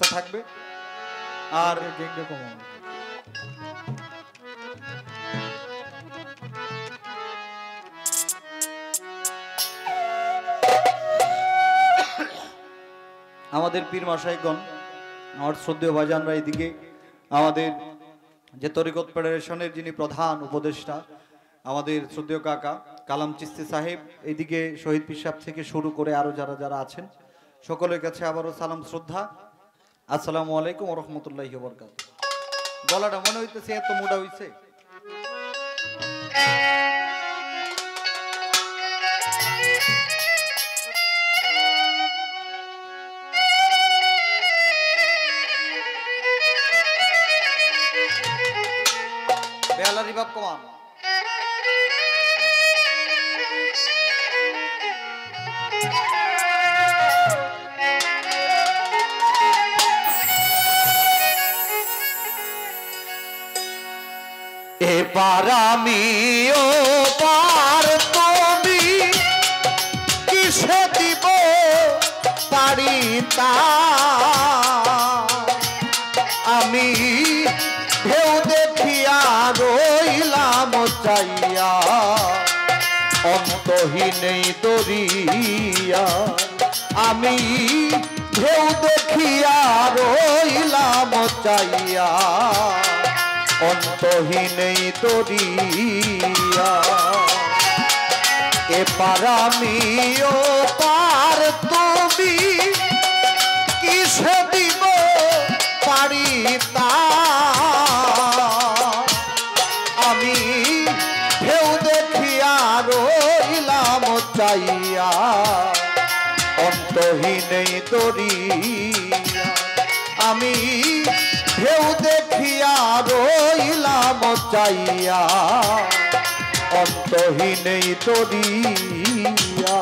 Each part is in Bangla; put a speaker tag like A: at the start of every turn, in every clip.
A: ব্যবস্থা থাকবে। আর আমাদের পীর মশাইগণ, আমার শ্রদ্ধেয় ভাইজানরা এদিকে আমাদের যে তরিকত ফেডারেশনের যিনি প্রধান উপদেষ্টা আমাদের শ্রদ্ধেয় কাকা কালাম চিস্তি সাহেব, এইদিকে শহীদ পীর সাহেব থেকে শুরু করে আরো যারা যারা আছেন সকলের কাছে আবারও সালাম শ্রদ্ধা। আসসালামু আলাইকুম ওয়া রাহমাতুল্লাহি ওয়া বারাকাতুহু। গলাটা মনে হইতেছে এত মোটা হইছে। বেলা রিভাব কমান।
B: এবার আমি ও পার তুমি কিসে দিব পারি তা আমি ঢেউ দেখিয়া রইলাম চাইয়া অন্তহীনেই দরিয়া আমি ঢেউ দেখিয়া রইলাম চাইয়া অন্তহীনেই দরিয়া এপার আমি ও পার তুমি কিসে দিব পারি তা আমি ঢেউ দেখিয়া রইলাম চাইয়া অন্তহীনেই দরিয়া আমি ঢেউ দেখিয়া রইলাম চাইয়া অন্তহীনেই দরিয়া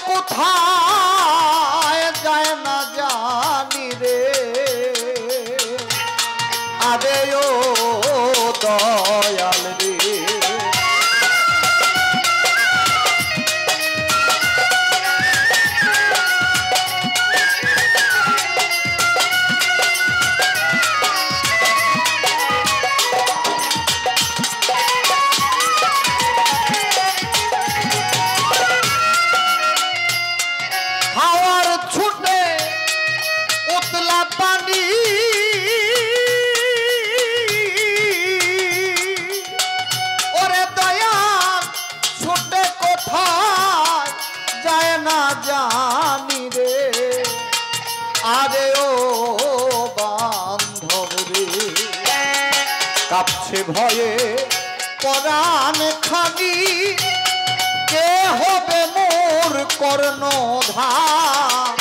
B: কোথায় যায় না জানি রে আরে ও দয়াল রে জানি রে আরে ও বান্ধব রে কাঁপছে ভয়ে পরাণ খানি কে হবে মোর কর্ণধার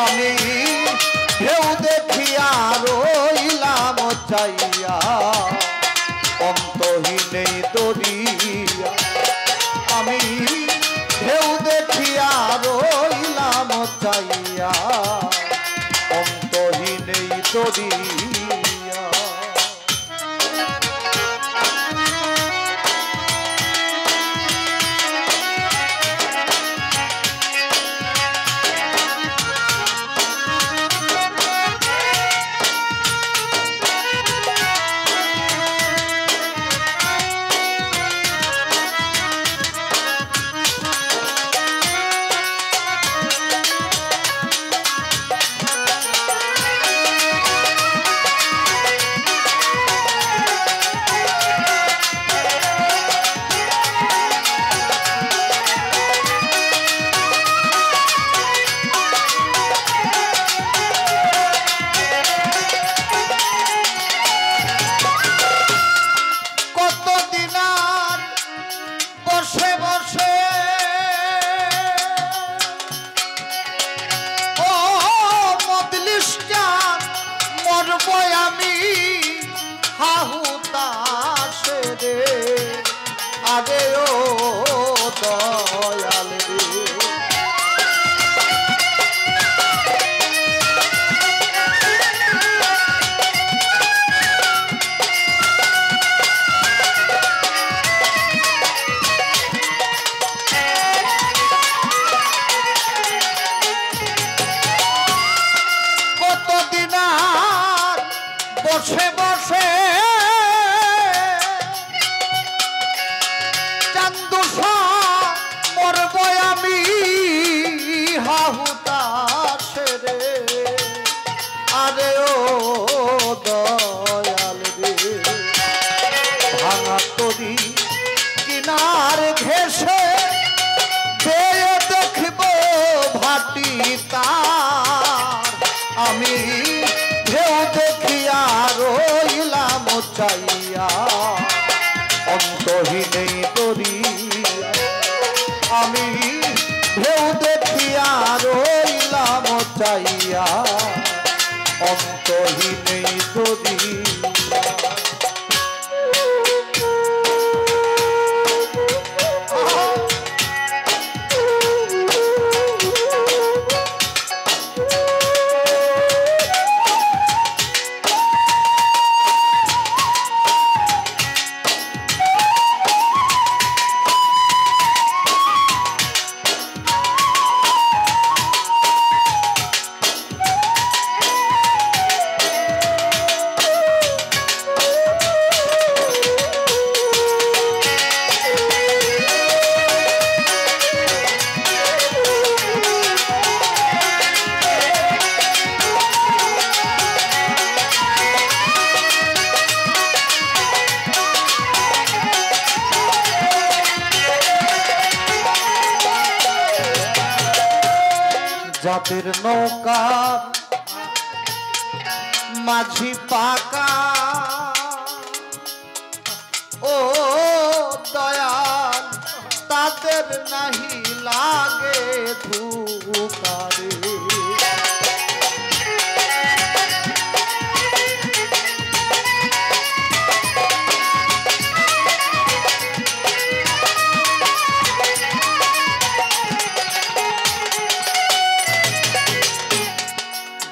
B: আমি ঢেউ দেখিয়া রইলাম চাইয়া অন্তহীনেই দরিয়া আমি ঢেউ দেখিয়া রইলাম চাইয়া অন্তহীনেই দরিয়া বসে বসে চান্দুষা মরব আমি হাহুতাশে রে। আরে ও দয়াল রে, ভাঙা তরি কিনার ঘেসে বেয়ে দেখব ভাটি তার। আমি ঢেউ দেখিয়া রইলাম চাইয়া অন্তহীনেই দরিয়া। আমি ঢেউ দেখিয়া রইলাম চাইয়া অন্তহীনেই দরিয়া। যাদের নৌকা মাঝি পাকা ও দয়াল তাদের নাহি লাগে ধুকারে।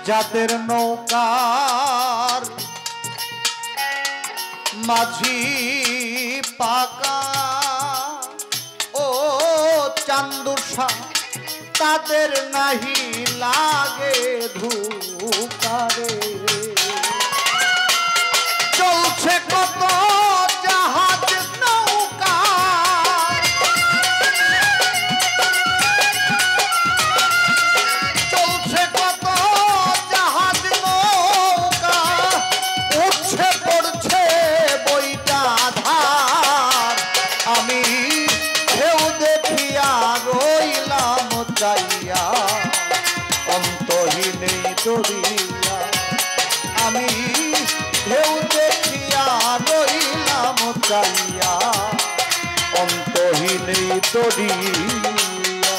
B: যাদের নৌকার মাঝি পাকা ও চান্দুষা তাদের নাহি লাগে ধুকারে। চলছে কত জাহাজ নৌকা চাইয়া অন্তহীনেই দরিয়া। আমি ঢেউ দেখিয়া রইলাম চাইয়া অন্তহীনেই দরিয়া।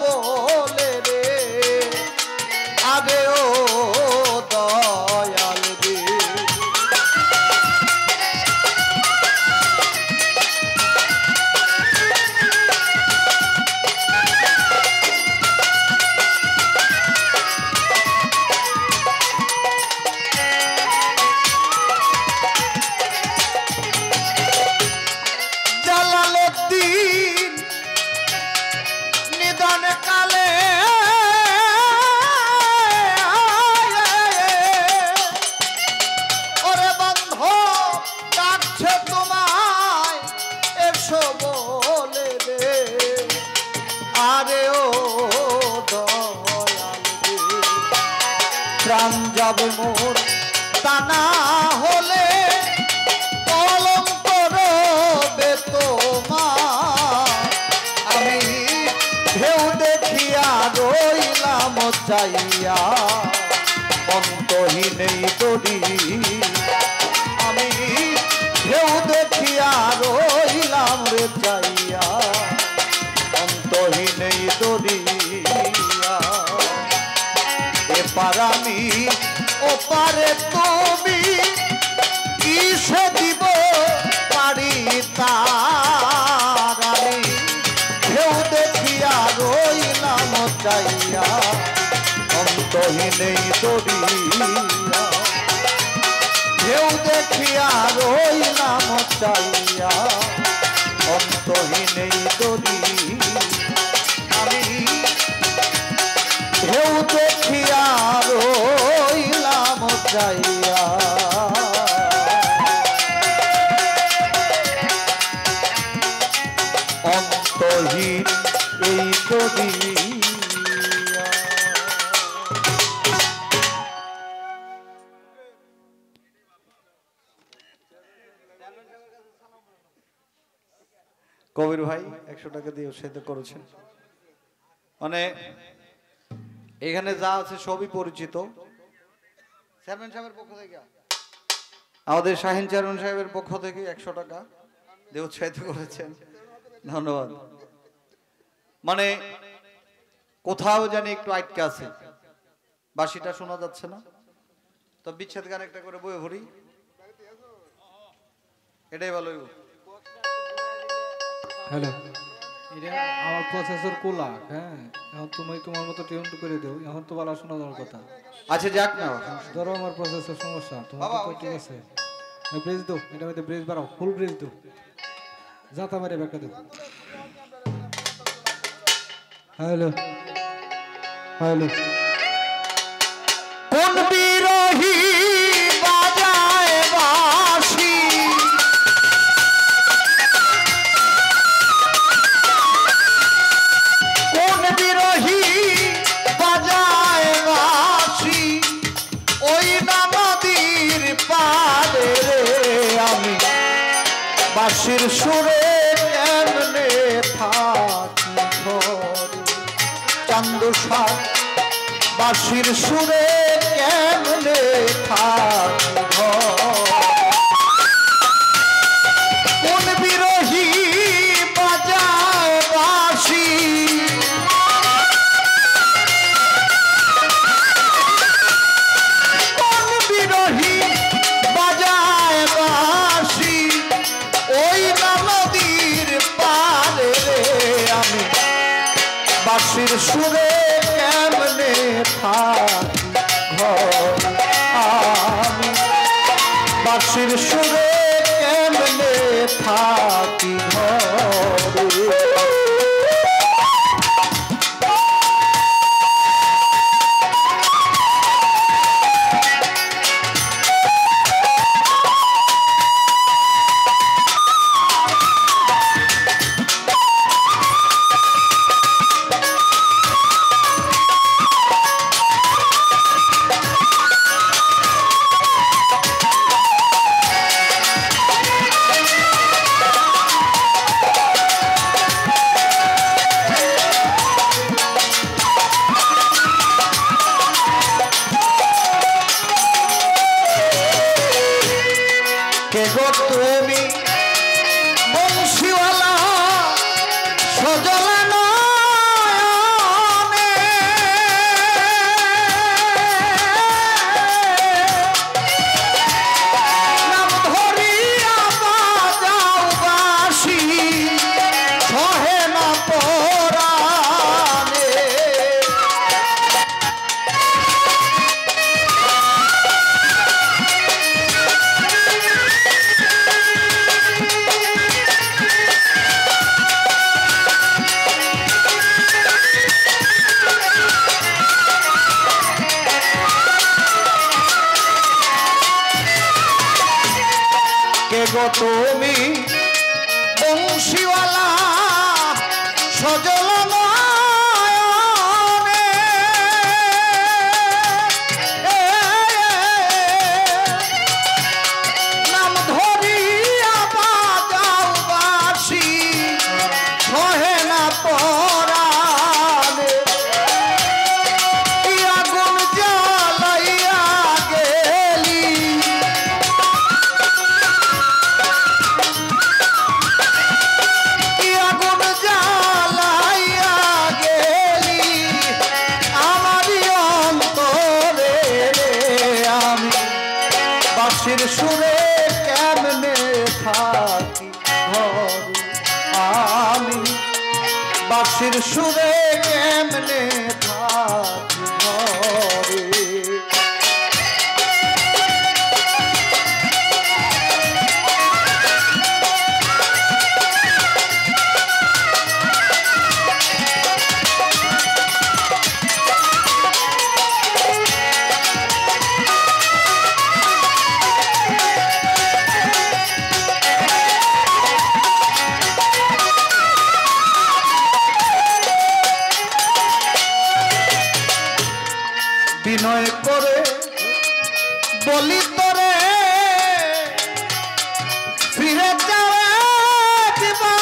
B: বলে রে আগে ও দয়াল রে। জালালউদ্দিন নিদান কালে ওরে বন্ধ ডাকছে তোমায় এসো বলে রে আরে ও দয়াল রে। প্রাণ যাবে মোর তা না হলে কলঙ্ক রবে তোমার। আমি ঢেউ দেখিয়া রইলাম চাইয়া অন্তহীন এই দড়ি। আমি ঢেউ দেখিয়া রইলাম রে চাইয়া অন্তহীন এই দরিয়া। এপার আমি ওপারে তুমি কিসে দিব পারি তার। আমি ঢেউ দেখিয়া রইলাম চাইয়া অন্তহীন এই দরিয়া। ঢেউ দেখিয়া রইলাম চাইয়া অন্তহীন এই দরিয়া। আমি ঢেউ দেখিয়া রইলাম চাইয়া অন্তহীন এই দরিয়া।
A: কবির ভাই 100 টাকা দিয়ে উৎসাহিত করেছেন। মানে এখানে যা আছে সবই পরিচিত। চেয়ারম্যান সাহেবের পক্ষ থেকে, আমাদের শাহিন চেয়ারম্যান সাহেবের পক্ষ থেকে 100 টাকা দিয়ে উৎসাহিত করেছেন, ধন্যবাদ। মানে কোথাও জানি একটু আটকে আছে, বাঁশিটা শোনা যাচ্ছে না, তো বিচ্ছেদ গান একটা করে বয়ে ভরি, এটাই ভালো হইব।
C: হ্যালো, এটা আমার প্রসেসর কোলা। হ্যাঁ, এখন তুমি তোমার মতো টিউন করে দেও, এখন তো ভালো শোনা যাওয়ার কথা।
A: আচ্ছা যাক না,
C: ধরো আমার প্রসেসর সমস্যা, তোমার তো ঠিক আছে। ব্রেজ দাও, এটা মধ্যে ব্রেজ বাড়াও, ফুল ব্রেজ দাও, যাতা মারে ব্যাকা দাও। হ্যালো হ্যালো,
B: কোন বিরোহী বাজায় বাঁশি, কোন বিরোহী বাজায় বাঁশি ওই না নদীর পাড়ে রে। আমি বাঁশির সুরে কেমনে থাকি ঘরে, চান্দুষার বাঁশির সুরে কেমনে থাকি ঘরে। কোন বিরোহী বাজায় বাঁশি, কোন বিরোহী বাজায় বাঁশি ওই না নদীর পারে রে। আমি বাঁশির সুরে কেমনে থাকি ঘরে, আমি বাঁশির সুরে কেমনে থাকি ঘরে। কে গো তুমি বংশীওয়ালা সজলা নয়নে, নাম ধরিয়া বাজাও বাঁশি সহে না পরাণে। কে গো তুমি বংশীওয়ালা সজল নয়নে, সুরে কেমনে থাকি ঘরে আমি বাঁশির সুরে কেমনে থাকি ঘরে বিনয় করে বলি তোরে ফিরে যাওয়া জীবন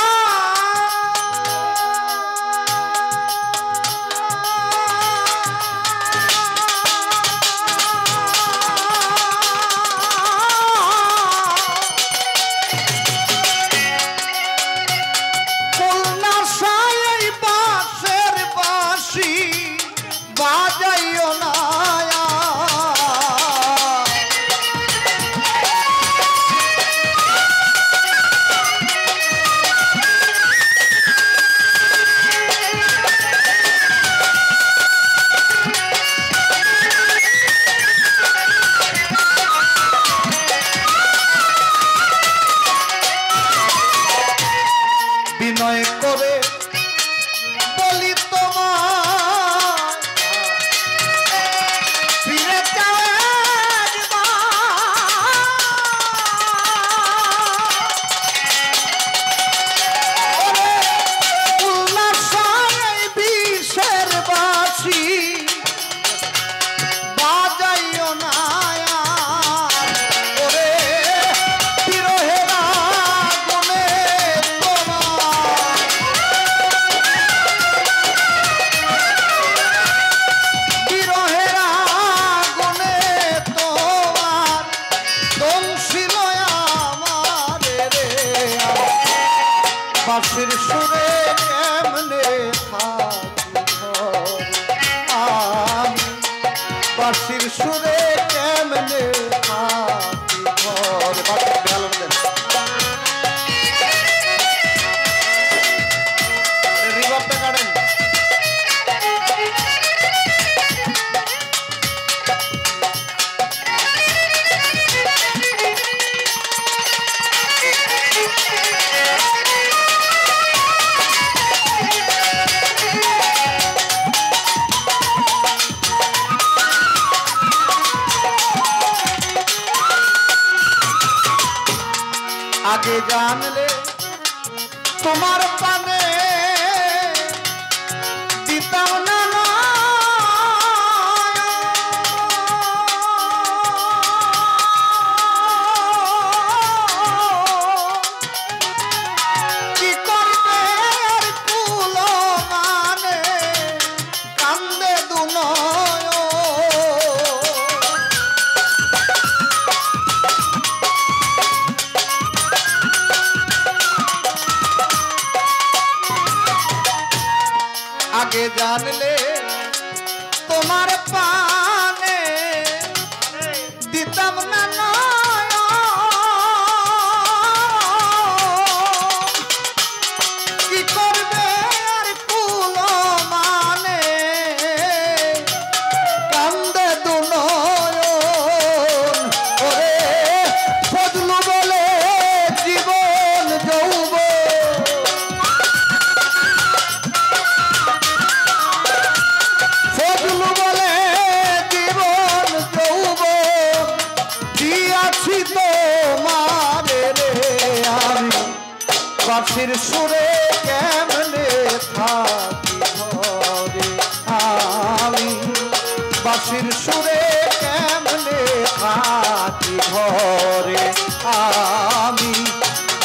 B: খুলনা সাই বাঁশের বাঁশি বাজাইও না বিনয় করে বলি তোমার ফিরে যাওয়ার উল্লাসায় বিষের বাঁশি বাজাইও না ওরে বিরহের আগুনে তোমার বিরহের আগুনে তোমার দংশিল আমার রে বাঁশির সুরে কেমনে থাকি ঘরে আমি বাঁশির সুরে কেমনে থাকি ঘরে বাঁশির বেহাল দেন রিভারটা কাটেন আগে জানলে তোমার পানে দিতাম না কি করবে আর কুলো মানে কান্দে দুনয় আগে জানলে তোমার পানে দিতাম না কি করবে আর কুলো মানে কান্দে দুনয়ন ওরে ফজলু বলে জীবন যৌবন ফজলু বলে জীবন যৌবন দিয়াছি তোমারে রে আমি বাঁশির সুরে কেমনে থাকি ঘরে আমি বাঁশির সুরে কেমনে থাকি ঘরে আমি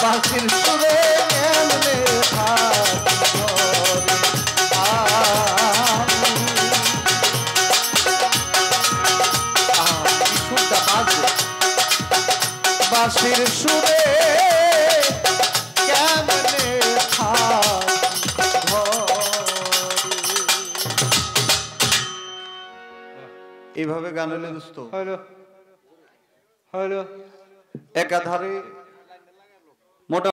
B: বাঁশির সুরে কেমনে থাকি ঘরে বাঁশির সুরে কেমনে থাকি ঘরে।
A: এইভাবে গান হলে দোস্ত
C: হ্যালো হ্যালো
A: একাধারে মোটা